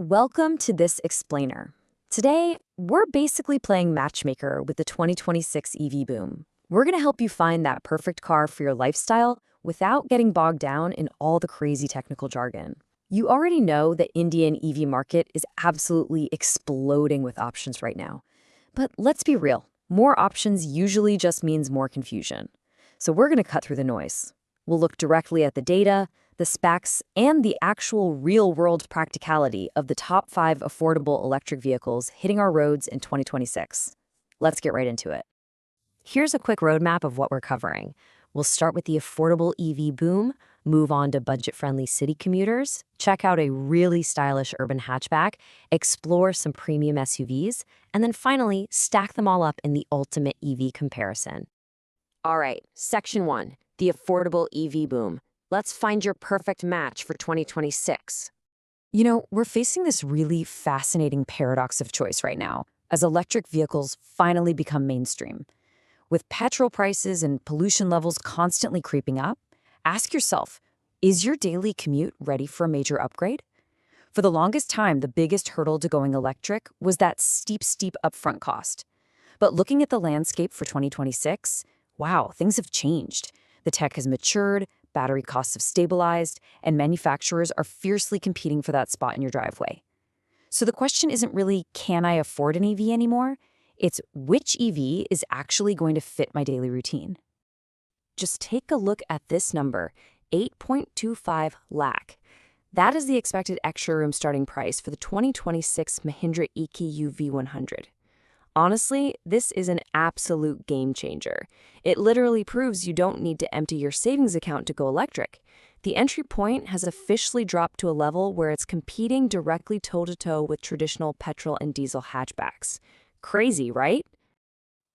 Welcome to this explainer. Today, we're basically playing matchmaker with the 2026 EV boom. We're going to help you find that perfect car for your lifestyle without getting bogged down in all the crazy technical jargon. You already know the Indian EV market is absolutely exploding with options right now. But let's be real, more options usually just means more confusion. So we're going to cut through the noise. We'll look directly at the data, the specs, and the actual real-world practicality of the top 5 affordable electric vehicles hitting our roads in 2026. Let's get right into it. Here's a quick roadmap of what we're covering. We'll start with the affordable EV boom, move on to budget-friendly city commuters, check out a really stylish urban hatchback, explore some premium SUVs, and then finally stack them all up in the ultimate EV comparison. All right, Section 1, the affordable EV boom. Let's find your perfect match for 2026. We're facing this really fascinating paradox of choice right now, as electric vehicles finally become mainstream. With petrol prices and pollution levels constantly creeping up, ask yourself, is your daily commute ready for a major upgrade? For the longest time, the biggest hurdle to going electric was that steep upfront cost. But looking at the landscape for 2026, wow, things have changed. The tech has matured, battery costs have stabilized, and manufacturers are fiercely competing for that spot in your driveway. So the question isn't really, can I afford an EV anymore? It's which EV is actually going to fit my daily routine. Just take a look at this number, 8.25 lakh. That is the expected extra room starting price for the 2026 Mahindra EV V100. Honestly, this is an absolute game changer. It literally proves you don't need to empty your savings account to go electric. The entry point has officially dropped to a level where it's competing directly toe-to-toe with traditional petrol and diesel hatchbacks. Crazy, right?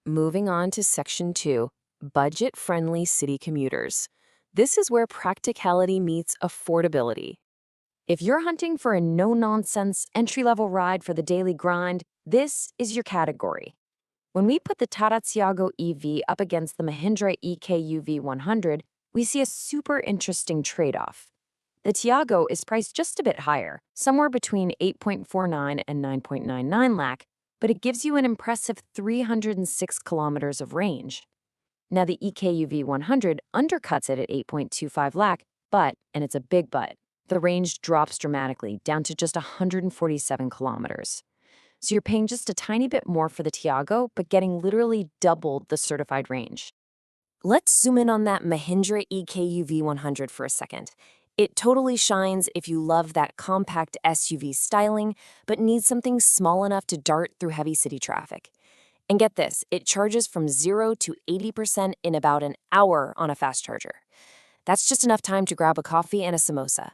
Moving on to Section 2, budget-friendly city commuters. This is where practicality meets affordability. If you're hunting for a no-nonsense, entry-level ride for the daily grind, this is your category. When we put the Tata Tiago EV up against the Mahindra EV 100, we see a super interesting trade-off. The Tiago is priced just a bit higher, somewhere between 8.49 and 9.99 lakh, but it gives you an impressive 306 kilometers of range. Now the EV 100 undercuts it at 8.25 lakh, but, and it's a big but, the range drops dramatically, down to just 147 kilometers. So you're paying just a tiny bit more for the Tiago, but getting literally double the certified range. Let's zoom in on that Mahindra EV 100 for a second. It totally shines if you love that compact SUV styling, but need something small enough to dart through heavy city traffic. And get this, it charges from 0 to 80% in about an hour on a fast charger. That's just enough time to grab a coffee and a samosa.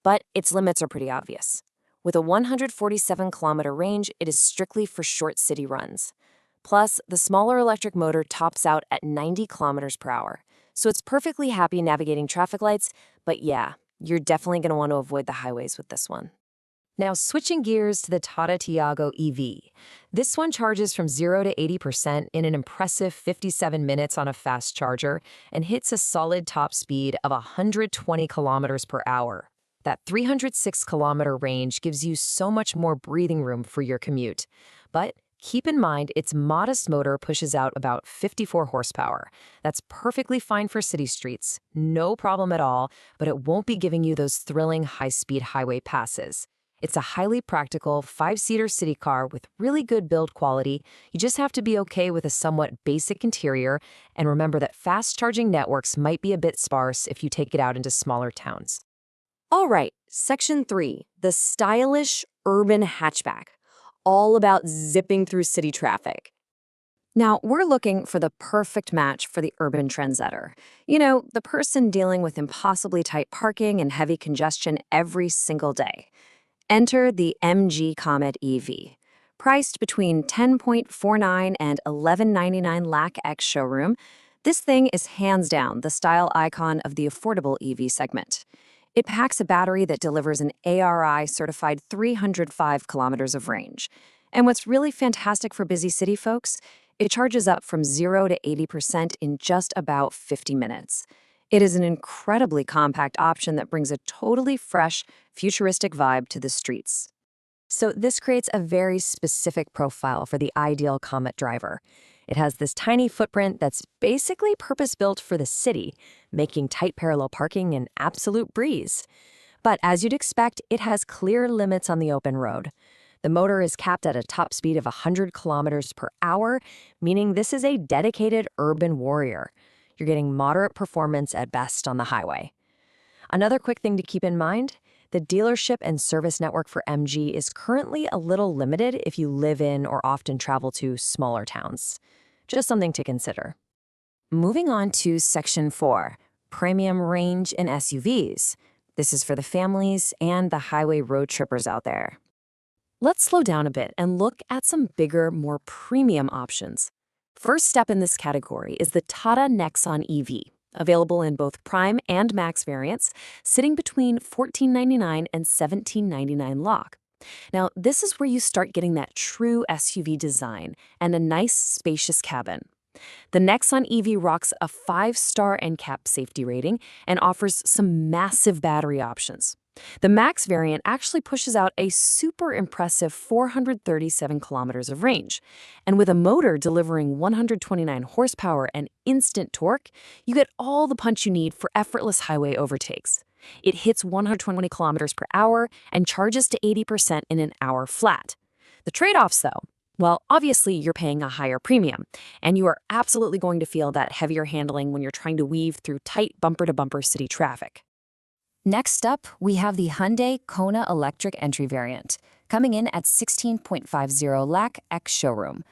But its limits are pretty obvious. With a 147-kilometer range, it is strictly for short city runs. Plus, the smaller electric motor tops out at 90 kilometers per hour, so it's perfectly happy navigating traffic lights, but yeah, you're definitely going to want to avoid the highways with this one. Now, switching gears to the Tata Tiago EV. This one charges from 0 to 80% in an impressive 57 minutes on a fast charger and hits a solid top speed of 120 kilometers per hour. That 306-kilometer range gives you so much more breathing room for your commute. But keep in mind, its modest motor pushes out about 54 horsepower. That's perfectly fine for city streets, no problem at all, but it won't be giving you those thrilling high-speed highway passes. It's a highly practical 5-seater city car with really good build quality. You just have to be okay with a somewhat basic interior, and remember that fast-charging networks might be a bit sparse if you take it out into smaller towns. All right, Section 3, the stylish urban hatchback, all about zipping through city traffic. Now, we're looking for the perfect match for the urban trendsetter. The person dealing with impossibly tight parking and heavy congestion every single day. Enter the MG Comet EV. Priced between 10.49 and 11.99 lakh ex showroom, this thing is hands down the style icon of the affordable EV segment. It packs a battery that delivers an ARI-certified 305 kilometers of range. And what's really fantastic for busy city folks, it charges up from 0 to 80% in just about 50 minutes. It is an incredibly compact option that brings a totally fresh, futuristic vibe to the streets. So this creates a very specific profile for the ideal Comet driver. It has this tiny footprint that's basically purpose-built for the city, making tight parallel parking an absolute breeze. But as you'd expect, it has clear limits on the open road. The motor is capped at a top speed of 100 kilometers per hour, meaning this is a dedicated urban warrior. You're getting moderate performance at best on the highway. Another quick thing to keep in mind, the dealership and service network for MG is currently a little limited if you live in or often travel to smaller towns. Just something to consider. Moving on to Section 4, Premium Range in SUVs. This is for the families and the highway road trippers out there. Let's slow down a bit and look at some bigger, more premium options. First step in this category is the Tata Nexon EV, available in both Prime and Max variants, sitting between $1499 and $1799 Lakh. Now, this is where you start getting that true SUV design and a nice, spacious cabin. The Nexon EV rocks a 5-star NCAP safety rating and offers some massive battery options. The Max variant actually pushes out a super impressive 437 kilometers of range. And with a motor delivering 129 horsepower and instant torque, you get all the punch you need for effortless highway overtakes. It hits 120 kilometers per hour and charges to 80% in an hour flat. The trade-offs, though, well, obviously you're paying a higher premium, and you are absolutely going to feel that heavier handling when you're trying to weave through tight bumper-to-bumper city traffic. Next up, we have the Hyundai Kona Electric entry variant, coming in at 16.50 lakh X showroom.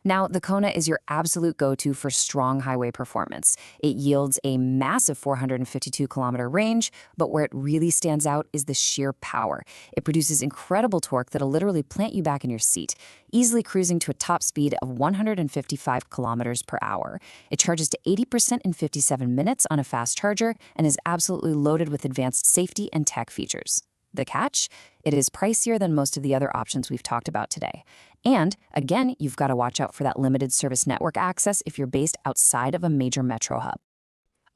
Now, the Kona is your absolute go-to for strong highway performance. It yields a massive 452-kilometer range, but where it really stands out is the sheer power. It produces incredible torque that'll literally plant you back in your seat, easily cruising to a top speed of 155 kilometers per hour. It charges to 80% in 57 minutes on a fast charger and is absolutely loaded with advanced safety and tech features. The catch? It is pricier than most of the other options we've talked about today. And, again, you've got to watch out for that limited service network access if you're based outside of a major metro hub.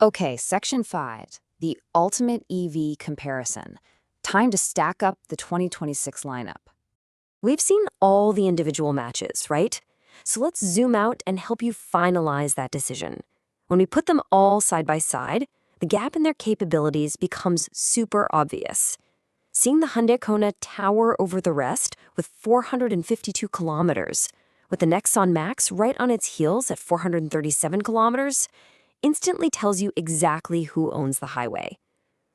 Okay, Section 5, the ultimate EV comparison. Time to stack up the 2026 lineup. We've seen all the individual matches, right? So let's zoom out and help you finalize that decision. When we put them all side by side, the gap in their capabilities becomes super obvious. Seeing the Hyundai Kona tower over the rest with 452 kilometers, with the Nexon Max right on its heels at 437 kilometers, instantly tells you exactly who owns the highway.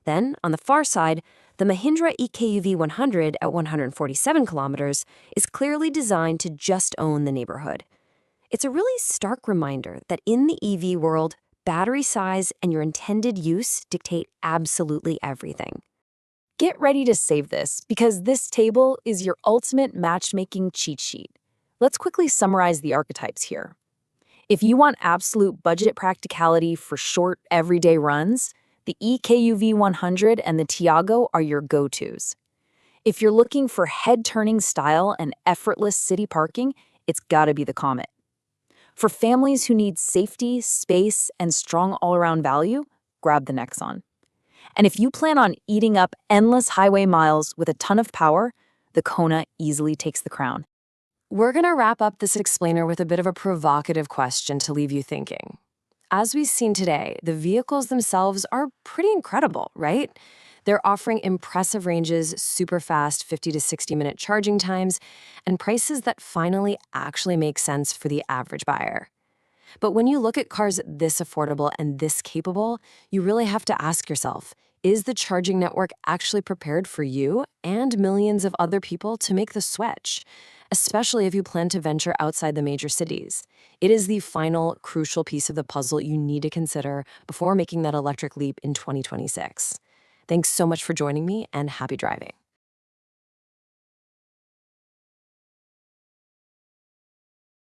Then, on the far side, the Mahindra EV 100 at 147 kilometers is clearly designed to just own the neighborhood. It's a really stark reminder that in the EV world, battery size and your intended use dictate absolutely everything. Get ready to save this, because this table is your ultimate matchmaking cheat sheet. Let's quickly summarize the archetypes here. If you want absolute budget practicality for short, everyday runs, the EV 100 and the Tiago are your go-tos. If you're looking for head-turning style and effortless city parking, it's gotta be the Comet. For families who need safety, space, and strong all-around value, grab the Nexon. And if you plan on eating up endless highway miles with a ton of power, the Kona easily takes the crown. We're going to wrap up this explainer with a bit of a provocative question to leave you thinking. As we've seen today, the vehicles themselves are pretty incredible, right? They're offering impressive ranges, super fast 50 to 60-minute charging times, and prices that finally actually make sense for the average buyer. But when you look at cars this affordable and this capable, you really have to ask yourself, is the charging network actually prepared for you and millions of other people to make the switch? Especially if you plan to venture outside the major cities. It is the final, crucial piece of the puzzle you need to consider before making that electric leap in 2026. Thanks so much for joining me, and happy driving.